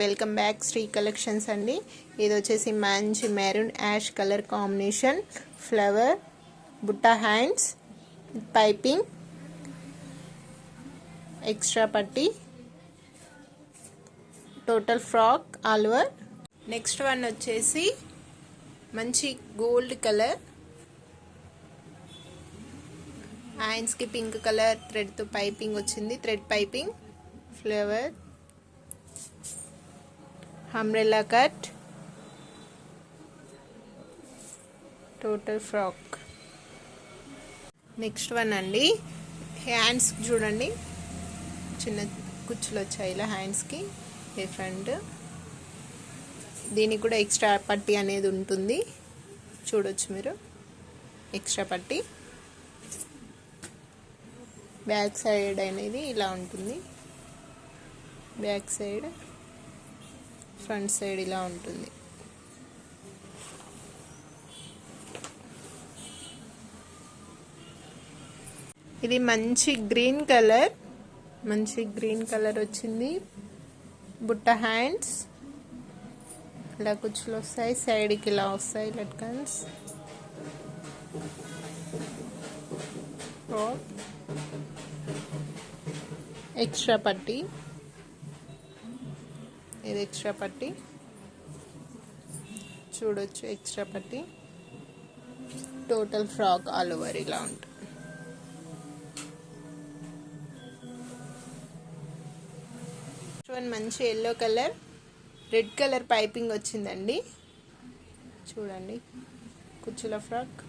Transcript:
Welcome back Shri collections అండి. ఇది వచ్చేసి మంచి maroon ash colour combination flower బుట్టా హ్యాండ్స్ పైపింగ్ ఎక్స్ట్రా పట్టి total frock all over. Next one వచ్చేసి మంచి గోల్డ్ కలర్ హ్యాండ్స్కి పింక్ కలర్ థ్రెడ్తో పైపింగ్ వచ్చింది. Thread piping flower umbrella cut total frock. Next one అండి హ్యాండ్స్ చూడండి చిన్న కుచ్చులు వచ్చాయి ఇలా హ్యాండ్స్కి ఫ్రంట్. దీనికి కూడా ఎక్స్ట్రా పట్టి అనేది ఉంటుంది చూడొచ్చు మీరు. ఎక్స్ట్రా పట్టి బ్యాక్ సైడ్ అనేది ఇలా ఉంటుంది. బ్యాక్ సైడ్ ఫ్రంట్ సైడ్ ఇలా ఉంటుంది. ఇది మంచి గ్రీన్ కలర్ వచ్చింది. బుట్ట హ్యాండ్స్ ఇలా కుచ్చులు వస్తాయి. సైడ్కి ఇలా వస్తాయి లట్కన్స్. ఎక్స్ట్రా పట్టి ఇది ఎక్స్ట్రా పట్టి చూడొచ్చు. ఎక్స్ట్రా పట్టి టోటల్ ఫ్రాక్ ఆల్ ఓవర్ ఇలా ఉంటుంది. మంచి yellow colour red colour piping వచ్చిందండి చూడండి. కుచ్చుల ఫ్రాక్